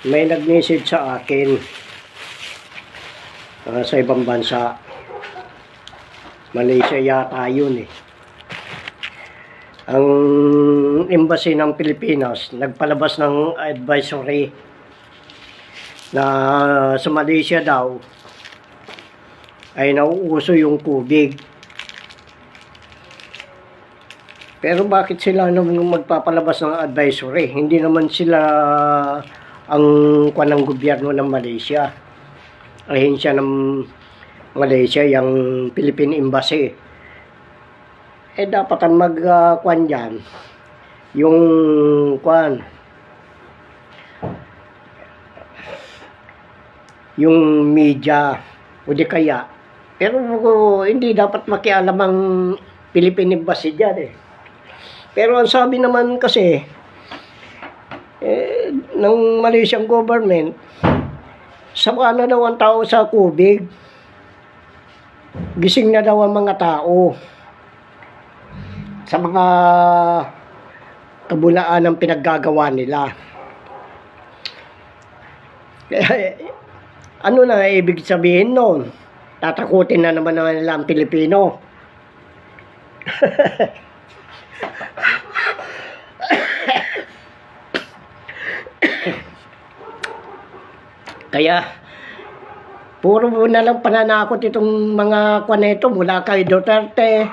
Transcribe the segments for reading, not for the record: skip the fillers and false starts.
May nag-message sa akin sa ibang bansa. Malaysia yata yun eh. Ang embassy ng Pilipinas nagpalabas ng advisory na sa Malaysia daw ay nauuso yung kubig. Pero bakit sila naman magpapalabas ng advisory? Hindi naman sila ang ng gobyerno ng Malaysia. Ahensya ng Malaysia, yung Philippine Embassy. Eh dapat ang mag-kwan dyan, yung kwan, yung media, o di kaya. Pero hindi dapat makialam ang Philippine Embassy dyan eh. Pero ang sabi naman kasi ng Malaysian government, sawa na daw ang tao sa kubig. Gising na daw ang mga tao sa mga kabulaan ng pinaggagawa nila. Ano na ibig sabihin nun? Tatakutin na naman nila ang Pilipino. Kaya puro na lang pananakot itong mga kwaneto mula kay Duterte,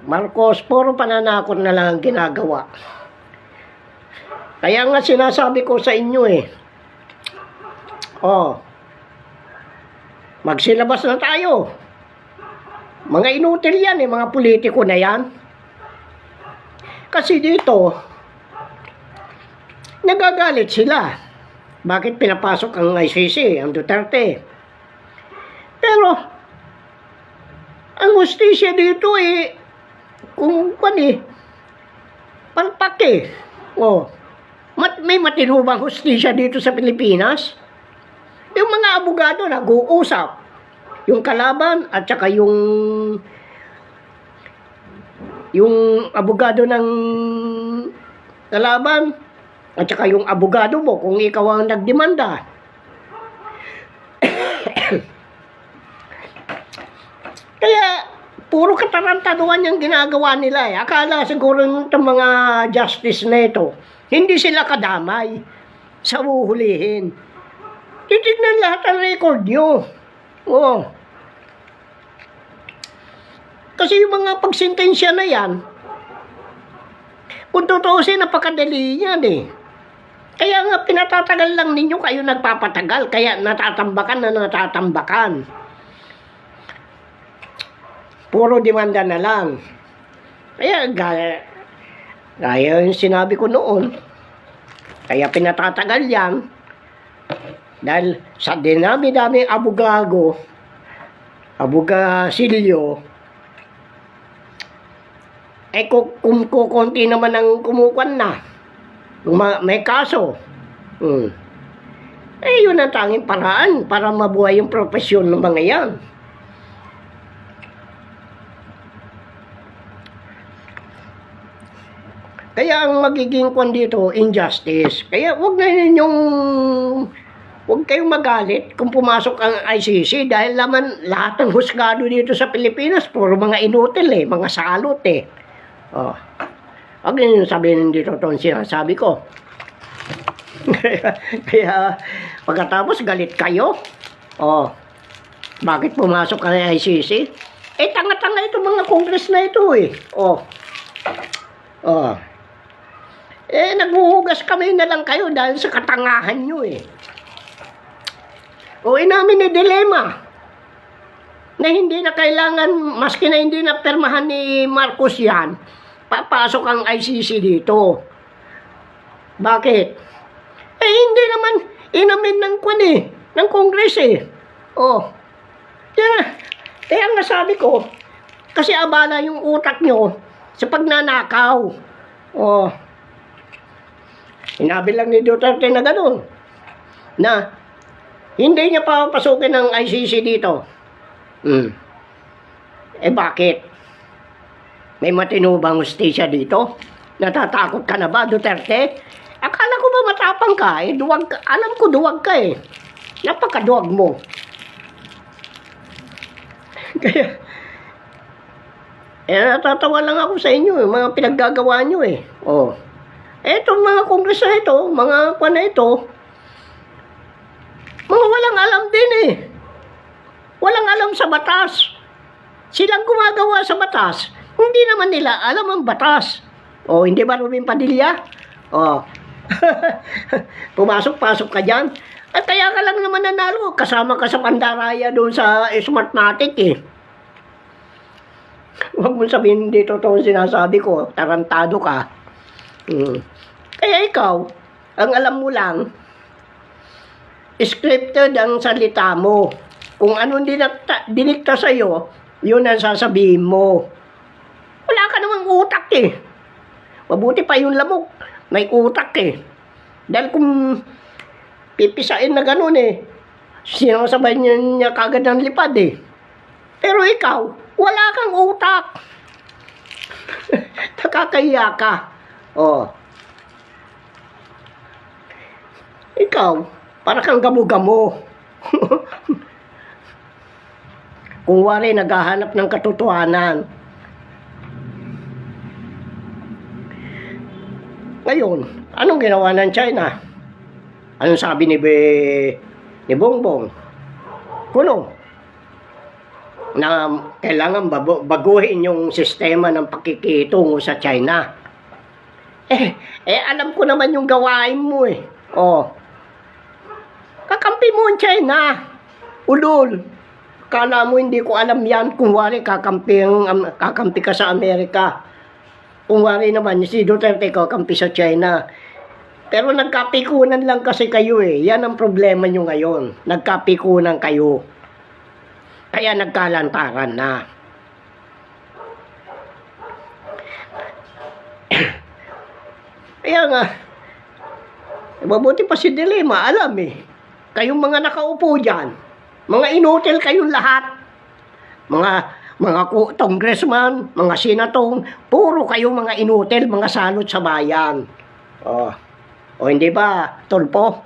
Marcos, puro pananakot na lang ang ginagawa. Kaya nga sinasabi ko sa inyo eh, magsilabas na tayo. Mga inutil yan eh, mga politiko na yan. Kasi dito, nagagalit sila. Bakit pinapasok ang ICC, ang Duterte? Pero, ang hustisya dito eh, kung palpak eh. May matinubang hustisya dito sa Pilipinas. Yung mga abogado nag-uusap. Yung kalaban at saka yung abogado ng kalaban at saka yung abogado mo kung ikaw ang nagdemanda. Kaya puro katarantaduhan yung ginagawa nila eh. Akala siguro itong mga justice na ito, hindi sila kadamay sa uhulihin. Titignan lahat ang record nyo. Kasi yung mga pagsintensya na yan, kung tutuusin, napakadali yan eh. Kaya nga pinatatagal lang ninyo, kayo nagpapatagal, kaya natatambakan. Puro demanda na lang. Kaya gaya yung sinabi ko noon, kaya pinatatagal yan, dahil sa dinami-dami abogasilyo, kung kukunti naman ang kumukuan na, may kaso. Yun ang tanging paraan para mabuhay yung profesyon ng mga yan. Kaya ang magiging kwan dito, injustice. Kaya huwag kayong magalit kung pumasok ang ICC dahil laman lahat ng husgado dito sa Pilipinas, puro mga inutil eh, mga salot eh. Huwag nyo sabihin dito itong sinasabi ko. kaya pagkatapos galit kayo, bakit pumasok ang ICC? Tanga-tanga itong mga kongres na ito eh. Naghuhugas kami na lang kayo dahil sa katangahan nyo eh. Inamin ni dilema na hindi na kailangan, maski na hindi na permahan ni Marcos yan, papasok ang ICC dito. Bakit? Hindi naman inamin ng ng Kongres eh. Kaya nga sabi ko, kasi abala yung utak nyo sa pagnanakaw. Sinabi lang ni Duterte na gano'n, na hindi niya papasukin ng ICC dito. Bakit? May matinubang hustisya dito? Natatakot ka na ba, Duterte? Akala Akala ko ba matapang ka? Eh, duwag ka. Alam ko duwag ka eh. Napakaduwag mo. Kaya, natatawa lang ako sa inyo eh, mga pinaggagawa nyo eh. Oh. Etong mga kongres na ito, mga kwan na ito, mga walang alam din eh. Walang alam sa batas. Silang gumagawa sa batas. Hindi naman nila alam ang batas. Oh, hindi ba Ruben Padilla? Oh. Pumasok-pasok ka dyan. At kaya ka lang naman nanalo. Kasama ka sa Pandaraya doon sa Smartmatic eh. Huwag mo sabihin hindi totoo sinasabi ko. Tarantado ka. Kaya ikaw, ang alam mo lang, scripted ang salita mo. Kung anong dinikta sa'yo, yun ang sasabihin mo. Wala ka namang utak eh. Mabuti pa yung lamok. May utak eh. Dahil kung pipisain na ganun eh, sinasabay niya kagad ng lipad eh. Pero ikaw, wala kang utak. Nakakahiya ka. Oh. Ikaw, para kang gamo-gamo. Kung wari naghahanap ng katotohanan. Ngayon, anong ginawa ng China? Anong sabi ni Bongbong? Kuno, na kailangan baguhin yung sistema ng pakikitungo sa China. Alam ko naman yung gawain mo eh. Oh. Kakampi mo ang China. Ulol. Kala mo hindi ko alam yan kung wari kakampi ka sa Amerika. Kung wari naman si Duterte kakampi sa China. Pero nagkapikunan lang kasi kayo eh. Yan ang problema nyo ngayon. Nagkapikunan kayo. Kaya nagkalantaran na. Kaya nga, mabuti pa si Dilema, alam eh. Kayong mga nakaupo dyan, mga inutil kayong lahat. Mga congressman, mga senatong, puro kayong mga inutil, mga salot sa bayan. O hindi ba, Tulpo?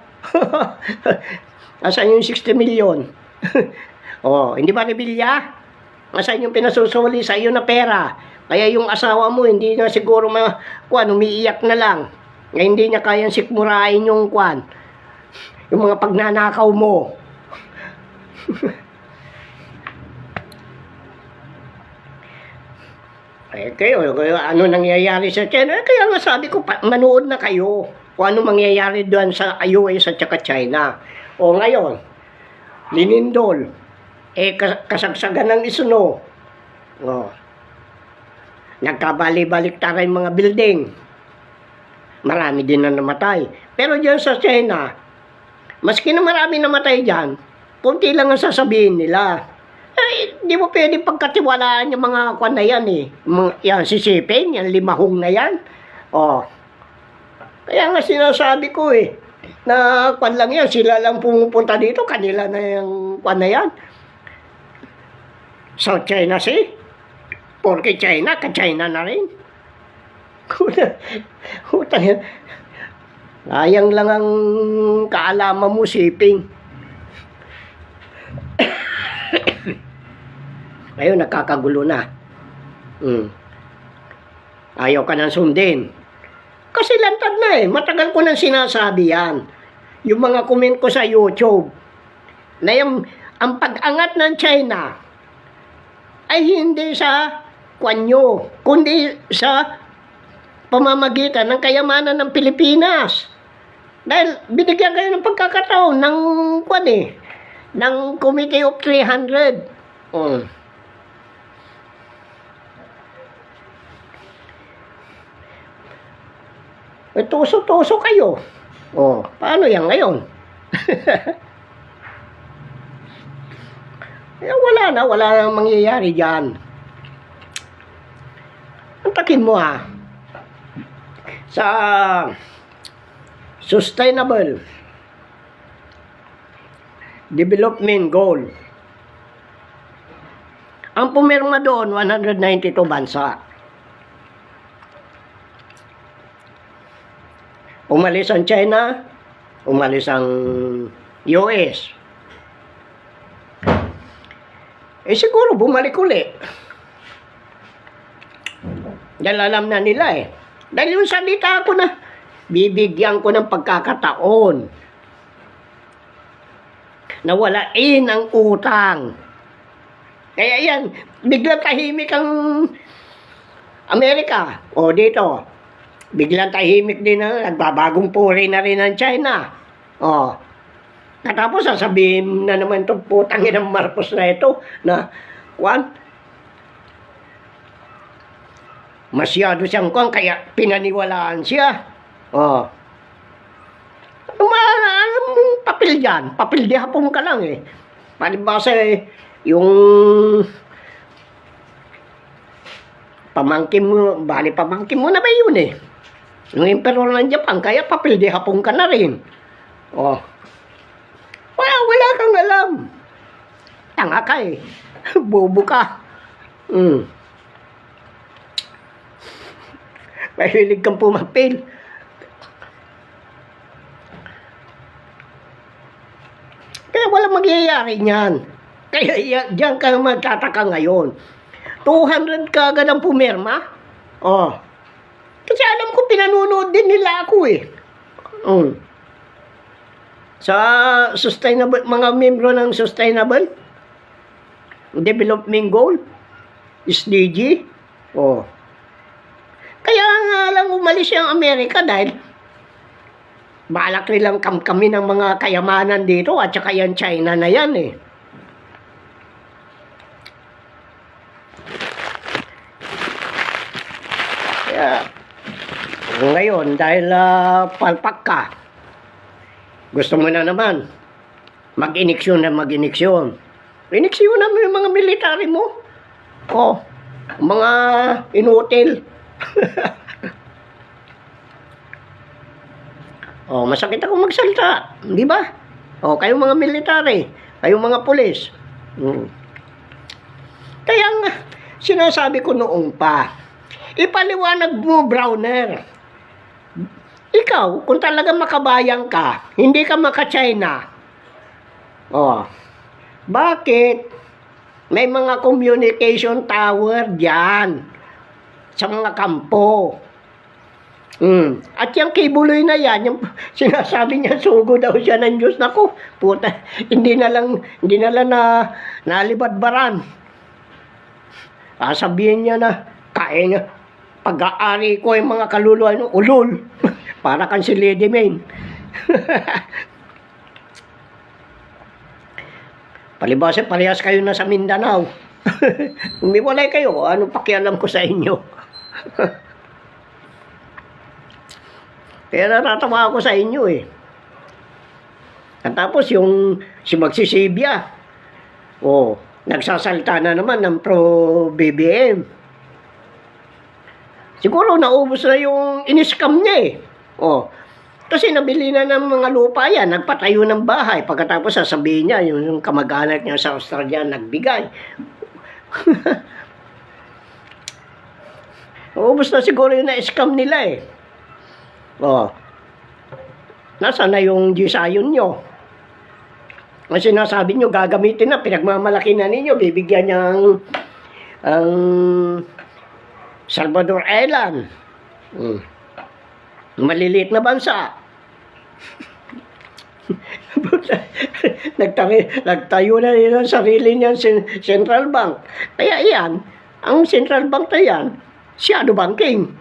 Asan yung 60 million? Hindi ba Revilla? Asan yung pinasusuli sa iyo na pera? Kaya yung asawa mo, hindi na siguro umiiyak na lang. Ngayon hindi niya kayang sikmurain yung yung mga pagnanakaw mo. Kayo, ano nangyayari sa China? Kaya nga sabi ko, manood na kayo kung ano mangyayari doon sa US at saka China. Ngayon, linindol, kasagsagan ng isno. Nagkabali-balik-tara yung mga building. Marami din na namatay. Pero dyan sa China, maski na marami namatay dyan, kunti lang ang sasabihin nila. Di mo pwede pagkatiwalaan yung mga kwan na yan eh. Yan, sisipin, yan, limahong na yan. Kaya nga sinasabi ko eh, na kwan lang yan, sila lang pumupunta dito, kanila na yung kwan na yan. South China Sea, porque China, ka-China na rin. Utang yan. Sayang lang ang kaalaman mo, shipping. Ngayon, nakakagulo na. Ayaw ka nang sundin. Kasi lantad na eh. Matagal ko nang sinasabi yan. Yung mga comment ko sa YouTube, na ang pag-angat ng China ay hindi sa kwanyo, kundi sa pamamagitan ng kayamanan ng Pilipinas. Dahil binigyan kayo ng pagkakataon ng ng Committee of 300. Tuso-tuso kayo. Paano yan ngayon? Wala nang mangyayari dyan. Antakin mo sa Sustainable Development Goal. Ang pumirma doon, 192 bansa. Umalis ang China, umalis ang US. Siguro bumalik uli. Dahil alam na nila Dahil yung salita ko na, bibigyan ko ng pagkakataon na walain ang utang. Kaya yan, biglang tahimik ang Amerika. O dito, biglang tahimik din na, nagbabagong puri na rin ang China. O, katapos sasabihin na naman itong putang inang Marcos na ito, na, masyado siyang kaya pinaniwalaan siya. O, anong papel yan? Papel di hapon ka lang Palibasa yung pamangkin mo na ba yun yung emperor ng Japan, kaya papel di hapon ka na rin. Wala kang alam. Tanga ka bobo ka. Mahilig kang pumapil. Kaya walang magyayari niyan. Kaya diyan ka magtataka ngayon. 200 ka agad ang pumirma. Kasi alam ko pinanunood din nila ako Sa sustainable, mga membro ng Sustainable Development Goal, SDG. Kaya nga lang umalis yung Amerika dahil balak nilang kami ng mga kayamanan dito at saka yung China na yan Kaya ngayon dahil palpak ka, gusto mo na naman mag-iniksyon na mag-iniksyon. Iniksyon na mo yung mga military mo. Mga inutil. Masakit ako magsalita, di ba? Kayong mga military, kayong mga pulis. Kaya nga, sinasabi ko noong pa, ipaliwanag mo, Browner. Ikaw, kung talaga makabayan ka, hindi ka maka-China. Bakit? May mga communication tower diyan sa mga kampo. At yung kibuloy na yan, yung sinasabi niya, sugo daw siya ng Diyos. Naku, puta, hindi na lang na nalibadbaran. Sabihin niya na, kaya niya, pag-aari ko yung mga kaluluwa ng ulol. Para kang si Lady Main. Palibasa, parehas kayo na sa Mindanao. Umiwalay kayo, anong pakialam ko sa inyo? Kaya natatawa ako sa inyo At tapos yung si Magsisibya, nagsasalta na naman ng pro-BBM. Siguro naubos na yung in-scam niya Kasi nabili na ng mga lupa yan, nagpatayo ng bahay. Pagkatapos sasabihin niya, yung kamag-anak niya sa Australia nagbigay. Naubos na siguro yung na-scam nila Nasaan na yung gisayon nyo? Ang sinasabi nyo, gagamitin na, pinagmamalaki na ninyo, bibigyan niyang ang Salvador Island. Maliliit na bansa. Nagtayo na nila ang sarili niyan central bank. Kaya yan, ang central bank na yan, shadow banking.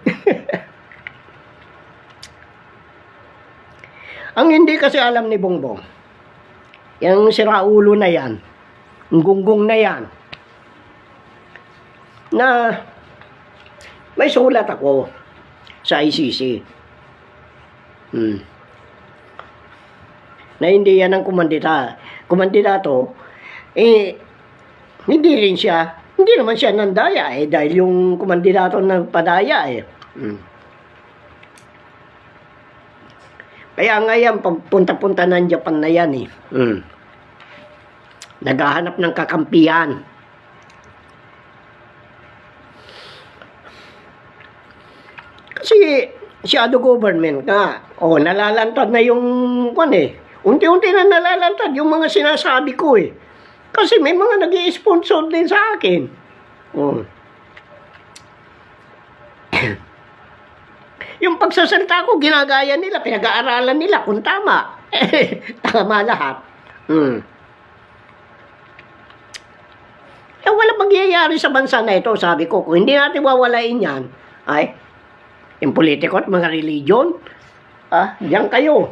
Ang hindi kasi alam ni Bongbong, yung siraulo na yan, yung gunggong na yan, na may sulat ako sa ICC. Na hindi yan ang kumandidato, hindi rin siya, hindi naman siya nandaya dahil yung kumandidato nagpadaya Kaya nga yan, punta-punta ng Japan na yan Naghahanap ng kakampihan. Kasi shadow government nga. O, nalalantad na yung, unti-unti na nalalantad yung mga sinasabi ko eh. Kasi may mga nag-i-sponsor din sa akin. O. Yung pagsasalita ko, ginagaya nila, pinag-aaralan nila kung tama. Tama lahat. Wala mangyayari sa bansa na ito, sabi ko. Kung hindi natin wawalain yan, ay, yung politiko at mga religion, diyan kayo.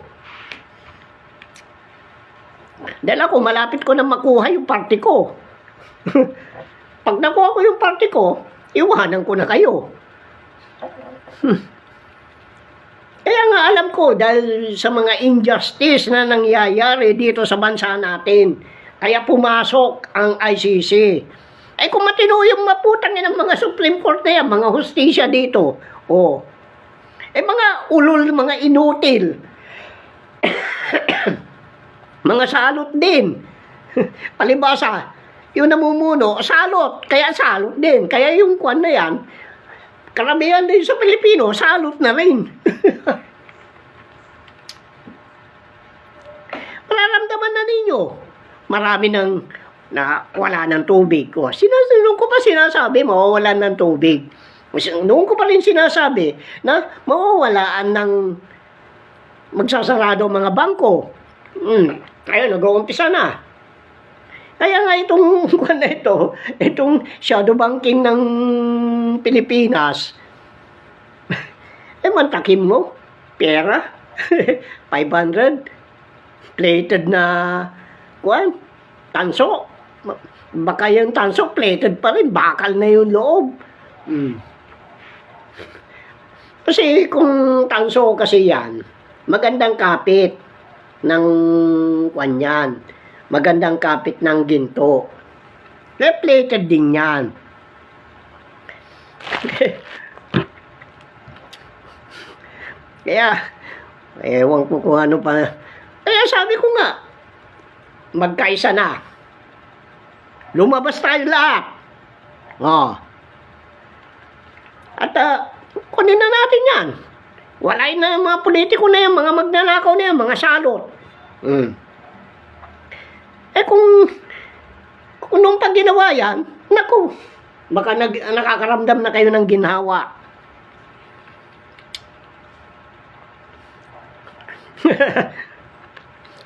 Dahil ako, malapit ko na makuha yung party ko. Pag nakuha ko yung party ko, iwanan ko na kayo. Kaya nga alam ko, dahil sa mga injustice na nangyayari dito sa bansa natin, kaya pumasok ang ICC. Ay kung matino yung maputang ng mga Supreme Court na yan, mga hustisya dito, mga ulol, mga inutil, mga salot din. Palibasa, yung namumuno, salot, kaya salot din. Kaya yung kwan na yan, karamihan din sa Pilipino, salot na rin. Mararamdaman na ninyo, marami wala ng tubig. Noon ko pa sinasabi, mawawalan ng tubig. Noon ko pa rin sinasabi na mawawalaan ng magsasarado mga bangko. Ayun, nag-uumpisa na. Kaya nga itong shadow banking ng Pilipinas, mantakim mo, pera, 500, plated na, tanso. Baka yung tanso, plated pa rin, bakal na yung loob. Kasi kung tanso kasi yan, magandang kapit ng yan. Magandang kapit ng ginto. Plated din yan. Kaya, ewan ko kung ano pa. Kaya sabi ko nga, magkaisa na. Lumabas tayo lahat. At kunin na natin yan. Walain na yung mga politiko na yan, mga magnanakaw na yan, mga salot. Kung nung pag ginawa yan, naku, baka nakakaramdam na kayo ng ginhawa.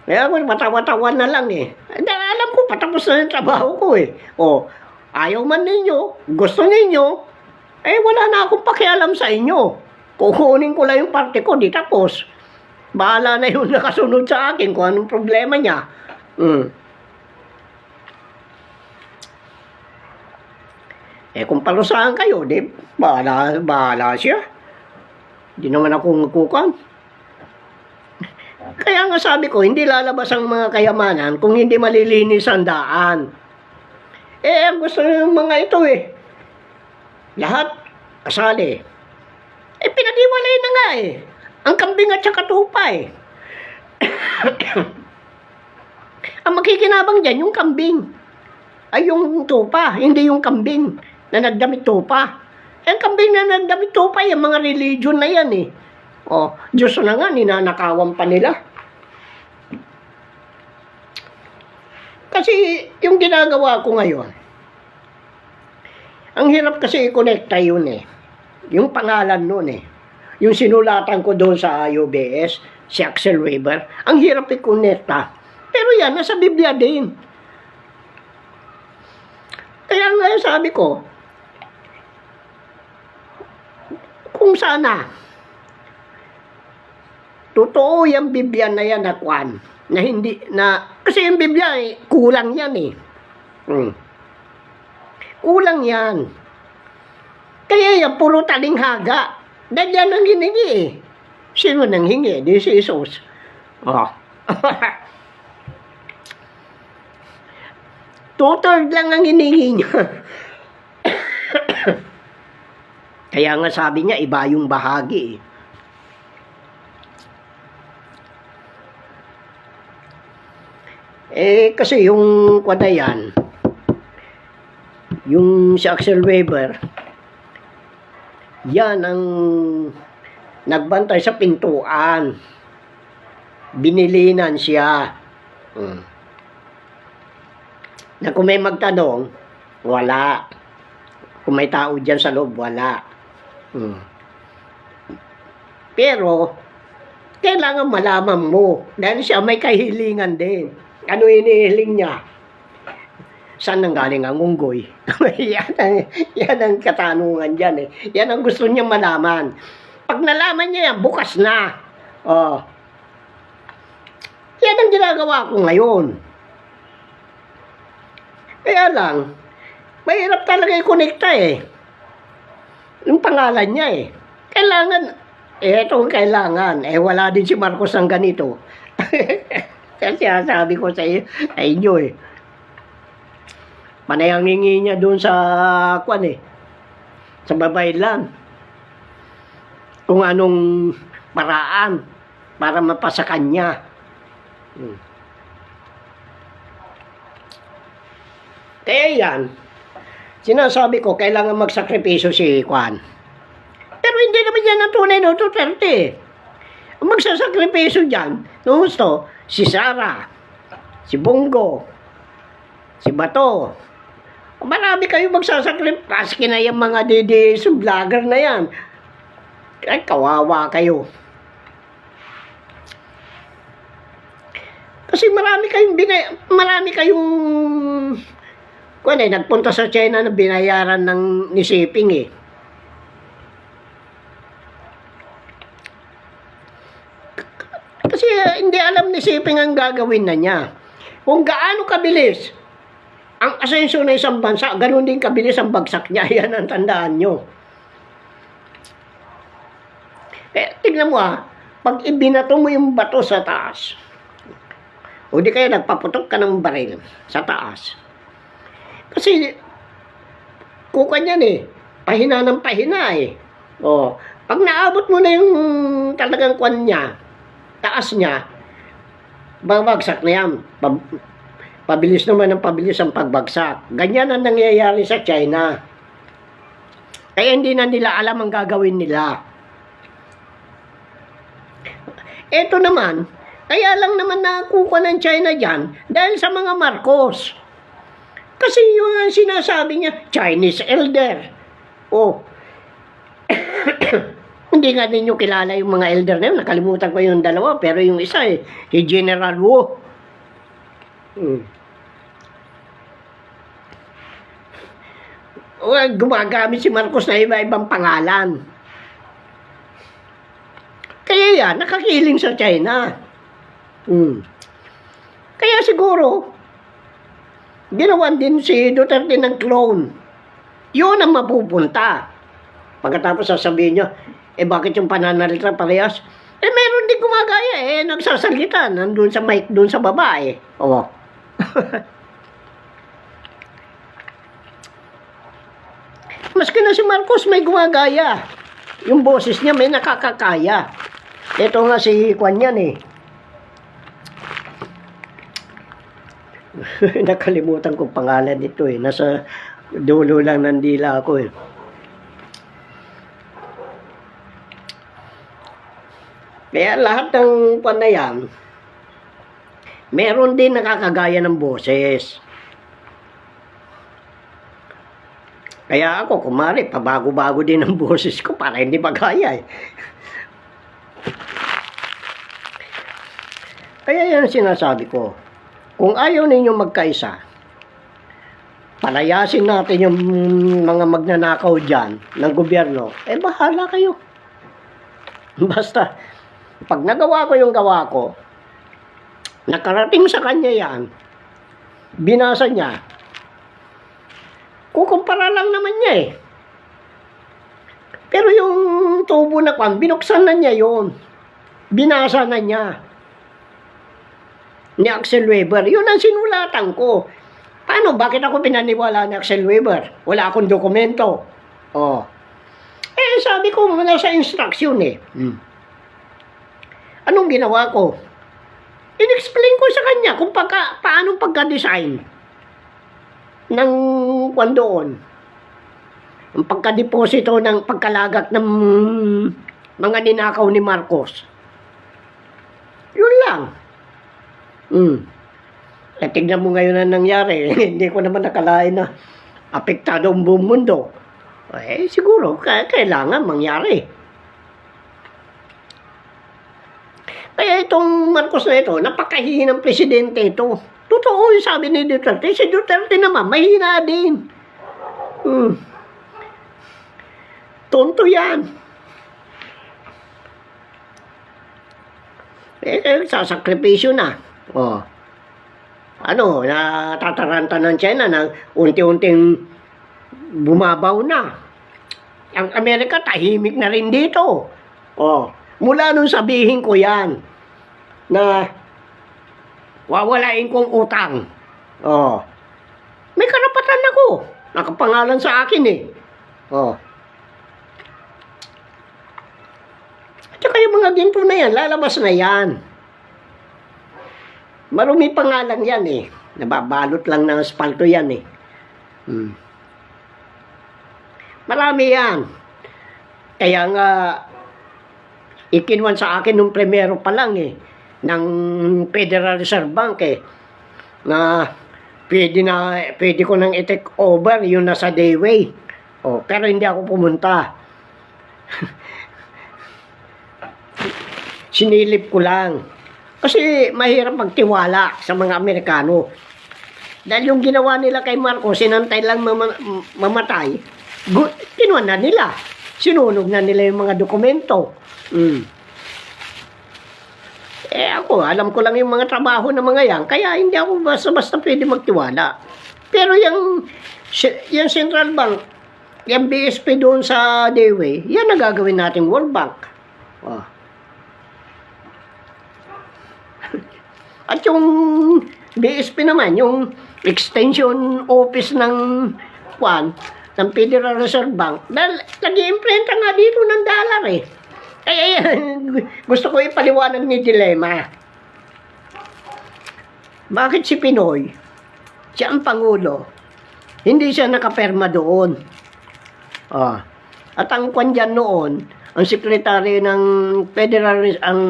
Kaya ako, matawa-tawa na lang eh. Alam ko, patapos na yung trabaho ko eh. Ayaw man ninyo, gusto ninyo, wala na akong pakialam sa inyo. Kukunin ko lang yung parte ko, di tapos. Bahala na yung nakasunod sa akin kung anong problema niya. Kung palusahan kayo, di, bahala siya. Di naman ako magkukan. Kaya nga sabi ko, hindi lalabas ang mga kayamanan kung hindi malilinis ang daan. Ang gusto ng mga ito lahat kasali. Pinag-iwalay na nga ang kambing at saka tupa Ang makikinabang dyan, yung kambing. Ay, yung tupa, hindi yung kambing na nagdamit tupa. Ang kambing na nagdamit tupa, yung mga religion na yan Diyos na nga, ninanakawan pa nila. Kasi, yung ginagawa ko ngayon, ang hirap kasi i-connecta yun Yung pangalan nun Yung sinulatan ko doon sa UBS, si Axel Weber, ang hirap i-connecta. Pero yan, nasa Biblia din. Kaya nga sabi ko, kung sana, totoo yung Biblia na yan na hindi, kasi yung Biblia kulang yan Kulang yan. Kaya yan, puro talinghaga. Dahil yan ang hiningi Sino nang hingi? Di si Jesus. Two-third lang ang hiningi niya. Kaya nga sabi niya, iba yung bahagi kasi yung kwada yan, yung si Axel Weber, yan ang nagbantay sa pintuan. Binilinan siya. Na kung may magtanong, wala. Kung may tao dyan sa loob, wala. Pero, kailangan malaman mo. Dahil siya may kahilingan din. Ano inihiling niya? Saan nanggaling ang unggoy? yan ang katanungan dyan eh. Yan ang gusto niya malaman. Pag nalaman niya yan, bukas na. Yan ang ginagawa ko ngayon. Kaya lang, mahirap talaga i-connecta eh. Yung pangalan niya eh. Kailangan, eto ang kailangan. Wala din si Marcos ng ganito. Kasi sabi ko sa inyo eh. Panay ang hingi niya doon sa sa babaylan. Kung anong paraan para mapasa kanya. Kaya yan, sinasabi ko, kailangan magsakripisyo si Juan. Pero hindi naman yan ang tunay na Duterte. Ang magsasakripisyo dyan, no gusto, si Sara, si Bongo, si Bato. Marami kayo magsasakripisyo. Paski na yung mga DDS vlogger na yan. Ay, kawawa kayo. Kasi marami kayong nagpunta sa China na binayaran ni Siping eh. Kasi hindi alam ni Siping ang gagawin na niya. Kung gaano kabilis ang asensyo ng isang bansa, ganoon din kabilis ang bagsak niya. Yan ang tandaan nyo. Tignan mo pag ibinato mo yung bato sa taas, o di kaya nagpaputok ka ng baril sa taas. Kasi, kuka niyan eh. Pahina ng pahina eh. Pag naabot mo na yung talagang kwan niya, taas niya, babagsak na yan. Pabilis naman ang pabilis ang pagbagsak. Ganyan ang nangyayari sa China. Kaya hindi na nila alam ang gagawin nila. Ito naman, kaya lang naman nakuha ng China dyan dahil sa mga Marcos. Kasi yung ang sinasabi niya, Chinese elder. Hindi nga ninyo kilala yung mga elder na yun. Nakalimutan ko yung dalawa, pero yung isa si General Wu. Gumagamit si Marcos na iba-ibang pangalan. Kaya yan, nakakiling sa China. Kaya siguro, ginawan din si Duterte ng clone. Yun ang mapupunta. Pagkatapos sasabihin nyo, bakit yung pananalita parehas? Meron din gumagaya nagsasalita. Nandun sa mic, dun sa baba Maski na si Marcos may gumagaya. Yung boses niya may nakakakaya. Ito nga si Juan yan Nakalimutan ko pangalan nito Nasa dulo lang ng dila ako Kaya lahat ng Juan na yan, meron din nakakagaya ng boses. Kaya ako, kumari, pabago-bago din ang boses ko para hindi magaya Kaya yan sinasabi ko. Kung ayaw ninyo magkaisa, palayasin natin yung mga magnanakaw dyan ng gobyerno, bahala kayo. Basta, pag nagawa ko yung gawa ko, nakarating sa kanya yan, binasa niya, kukumpara lang naman niya Pero yung tubo na kwan, binuksan na niya yun. Binasa na niya. Ni Axel Weber. Yun ang sinulatan ko. Paano? Bakit ako pinaniwala ni Axel Weber? Wala akong dokumento. Sabi ko, wala sa instruction Anong ginawa ko? In-explain ko sa kanya kung paano pagka-design ng kwan doon. Ang pagka-deposito ng pagkalagak ng Mga ninakaw ni Marcos. Yun lang. Tignan mo ngayon ang nangyari. Hindi ko naman nakalain na apektado ang buong mundo. Siguro, kailangan mangyari. Kaya itong Marcos na ito, napakahinang presidente ito. Totoo yung sabi ni Duterte. Si Duterte naman, mahina din. Tonto yan. Sasakripisyo na. Natataranta ng China na unti-unting bumabaw na. Ang Amerika tahimik na rin dito. Mula nung sabihin ko yan na wawalain kong utang. May karapatan ako. Nakapangalan sa akin eh. Tsaka yung mga ginto na yan, lalabas na yan. Marumi pangalan yan eh. Nababalot lang ng asfalto yan eh. Marami yan. Kaya nga, ikinwan sa akin nung primero pa lang eh, ng Federal Reserve Bank eh, na pwede ko nang i-take over yung nasa Dayway. Pero hindi ako pumunta. Sinilip ko lang. Kasi mahirap magtiwala sa mga Amerikano. Dahil yung ginawa nila kay Marcos, sinantay lang mamatay, kinuha na nila. Sinunog na nila yung mga dokumento. Ako, alam ko lang yung mga trabaho ng mga yan, kaya hindi ako basta-basta pwede magtiwala. Pero yung Central Bank, yung BSP doon sa Dayway, yan ang gagawin natin World Bank. At yung BSP naman, yung extension office ng Federal Reserve Bank, dahil nag-i-imprenta nga dito ng dollar eh. Kaya gusto ko ipaliwanag ni Dilema. Bakit si Pinoy, siya ang Pangulo, hindi siya nakaperma doon? At ang kwan dyan noon, ang sekretary ng ang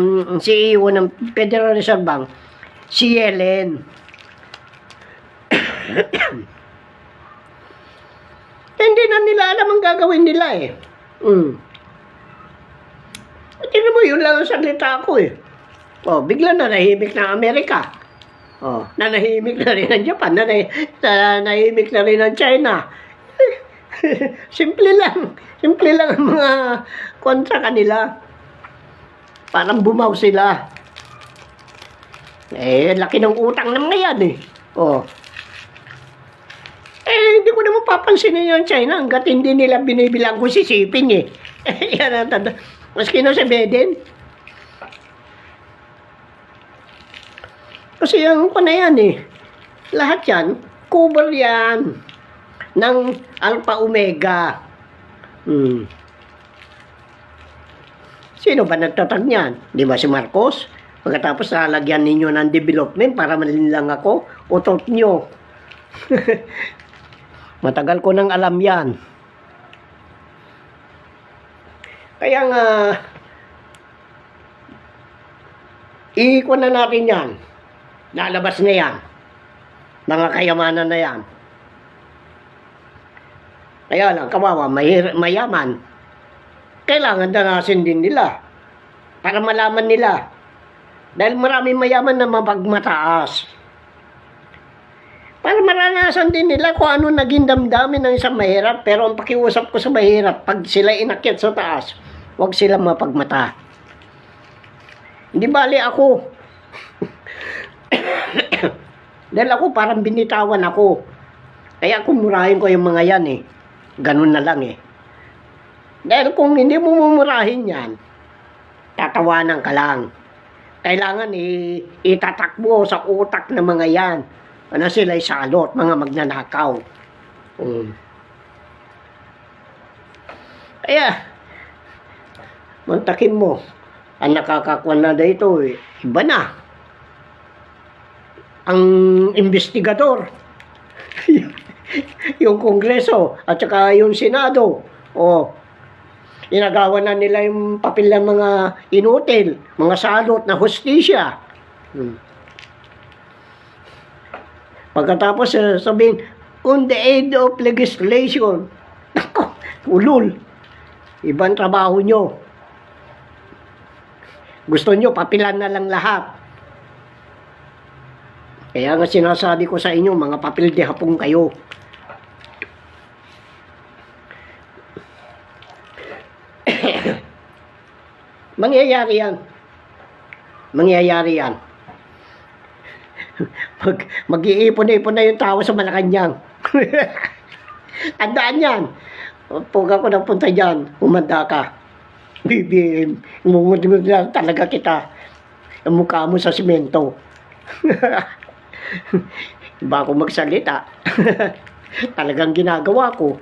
CEO ng Federal Reserve Bank, si Yellen. Hindi na nila alam ang gagawin nila eh. Tingnan mo, yun lang ang salita ko eh. Bigla nanahimik na Amerika. Nanahimik na rin ng Japan. Nanahimik na rin ng China. Simple lang. Simple lang ang mga kontra kanila. Parang bumaw sila. Laki ng utang ng mga yan eh. Hindi ko naman papansinin yung China hanggat hindi nila binibilang kung sisiping eh. Yan ang tanda. Maski na si Biden. Kasi yung na yan eh. Lahat yan, cover yan ng Alpha Omega. Sino ba nagtatag niyan? Di ba si Marcos? Pagkatapos lalagyan ninyo ng development para malinlang ako, utot nyo. Matagal ko nang alam yan. Kaya nga, iikon na natin yan. Lalabas na yan. Mga kayamanan na yan. Kaya lang, kawawa, mayaman. Kailangan danasin din nila. Para malaman nila. Dahil maraming mayaman na mapagmataas. Para maranasan din nila kung ano naging damdamin ng isang mahirap. Pero ang pakiusap ko sa mahirap, pag sila inakyat sa taas, huwag sila mapagmata. Hindi bali ako. Dahil ako parang binitawan ako. Kaya kumurahin ko yung mga yan eh. Ganun na lang eh. Dahil kung hindi mo mumurahin yan, tatawanan ka lang. Kailangan itatakbo sa utak ng mga yan. Ano sila salot, mga magnanakaw. Kaya, mantakin mo, ang nakakakuan na dito, iba na. Ang investigador, yung Kongreso, at saka yung Senado, inagawan na nila yung papel ng mga inutil, mga salot na hustisya. Pagkatapos sabihin, on the aid of legislation. Nako, ulul. Ibang trabaho nyo. Gusto nyo, papilan na lang lahat. Kaya nga sinasabi ko sa inyo, mga papel de hapong kayo. Mangyayari yan. Mangyayari yan. Mag-iipon-ipon na yung tao sa Malacanang. Tandaan yan. Pag ako napunta dyan, umanda ka. BBM, umumudimod na talaga kita. Ang mukha mo sa simento. Ba ako magsalita. Talagang ginagawa ko.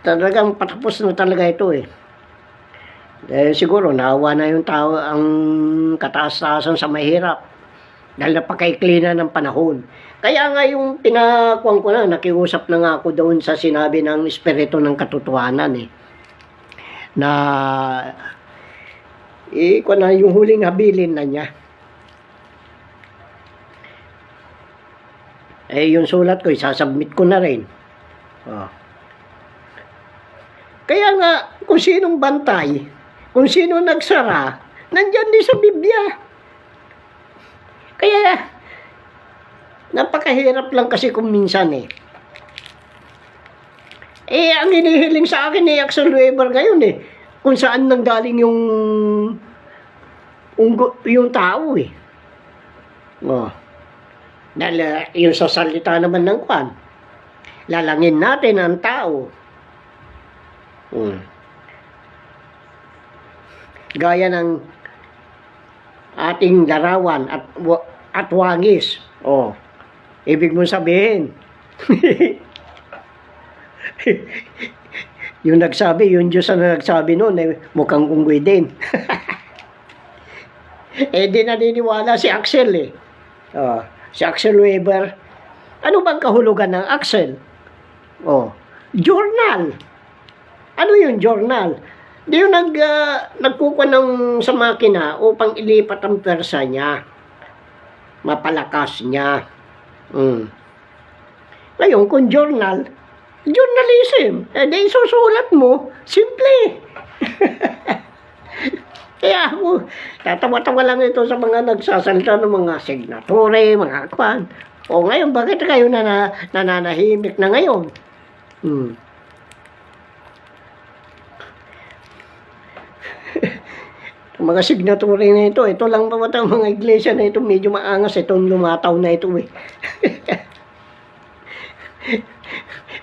Talagang patapos na talaga ito eh. Siguro naawa na yung tao ang kataas-taasan sa mahirap dahil napakaikli na ng panahon. Kaya nga yung pinakuan ko na, nakiusap na nga ako doon sa sinabi ng Espiritu ng Katotohanan eh. Na kung na yung huling habilin na niya. Yung sulat ko, isasubmit ko na rin. Kaya nga, kung sinong bantay, kung sino nagsara, nandyan din sa Biblia. Kaya, napakahirap lang kasi kung minsan eh. Ang hinihiling sa akin ni Axel Weber ngayon eh, kung saan nanggaling yung tao eh. Dahil yung sa salita naman ng Kwan, lalangin natin ang tao. Gaya ng ating larawan at wangis. Ibig mong sabihin. Yung nagsabi, yung Diyos na nagsabi noon, mukhang unggoy din. Di naniniwala si Axel eh. Si Axel Weber. Ano bang kahulugan ng Axel? Journal. Ano yung journal? Di yung nagkukuha sa makina upang ilipat ang persa niya. Mapalakas niya. Ngayon, kung journal, journalism. Di susulat mo, simple. Kaya ako, tatawa-tawa lang ito sa mga nagsasalita ng mga signatory, mga kwan. Ngayon, bakit kayo nananahimik na ngayon? Mga signatory na ito lang ba ang mga iglesia na ito, medyo maangas itong lumataw na ito eh.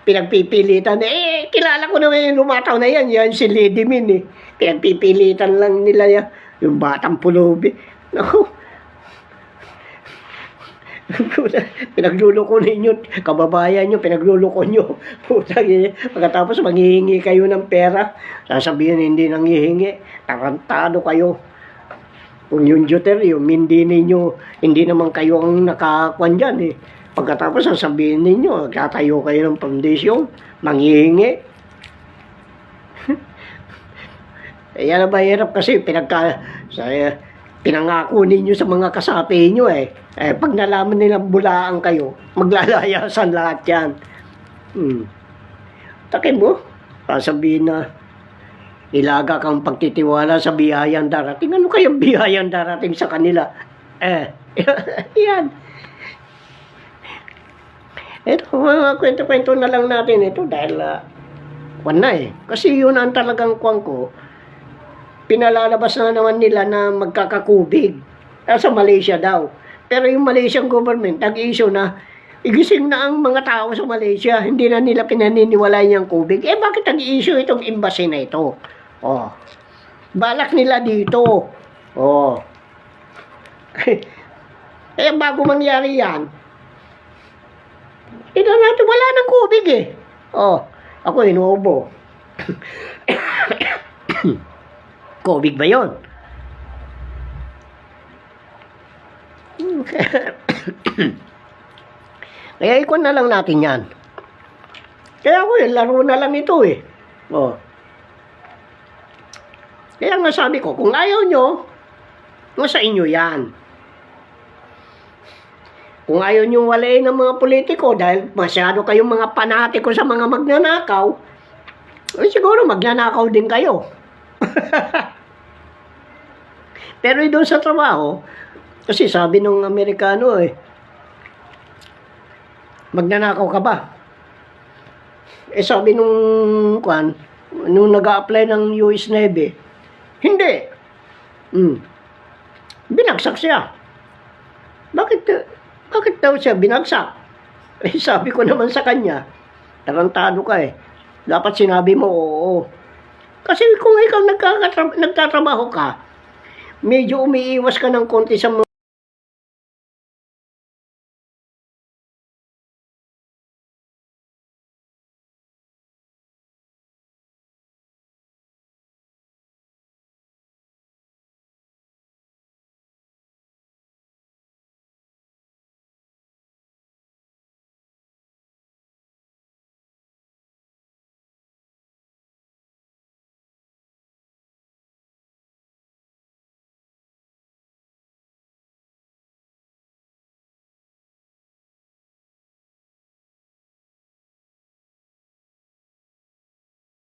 Pinagpipilitan, kilala ko naman yung lumataw na yan si Lady Min eh. Pinagpipilitan lang nila yan, yung batang pulubi. Naku, pinagluloko ninyo, kababayan nyo, pinagluloko nyo. Pagkatapos manghihingi kayo ng pera, sasabihin hindi nanghihingi, tarantado kayo. Kung yung Duterte, yung hindi ninyo, hindi naman kayo ang nakakuan dyan eh. Pagkatapos sasabihin ninyo, tatayo kayo ng foundation, manghihingi. Yan na mahirap kasi pinangako ninyo sa mga kasapi nyo eh. Pag nalaman nilang bulaan kayo, maglalayasan lahat yan. Takin mo, sasabihin na ilaga kang pagtitiwala sa biyayang darating. Ano kayang biyayang darating sa kanila? Yan. Ito, mga kwento-kwento na lang natin ito dahil wala eh. Kasi yun ang talagang kuwan ko. Pinalalabas na naman nila na magkakakubig sa Malaysia daw. Pero yung Malaysian government, nag-issue na igising na ang mga tao sa Malaysia. Hindi na nila pinaniniwala yung kubig. Bakit nag-issue itong embassy na ito? Balak nila dito. Bago mangyari yan, natin wala ng kubig eh. Ako inuubo. Kubig ba yun? Kaya ikon na lang natin yan. Kaya ako laro na lang ito eh. Oh. Kaya nga sabi ko, kung ayaw nyo, sa inyo yan. Kung ayaw nyo walain ng mga politiko dahil masyado kayong mga panatiko sa mga magnanakaw, siguro magnanakaw din kayo. Pero doon sa trabaho, kasi sabi nung Amerikano magnanakaw ka ba? Sabi nung nag-a-apply ng US Navy, hindi. Binagsak siya. Bakit daw siya binagsak? Sabi ko naman sa kanya, tarantado ka Dapat sinabi mo oo. Kasi kung ikaw nagtatrabaho ka, medyo umiiwas ka ng konti sa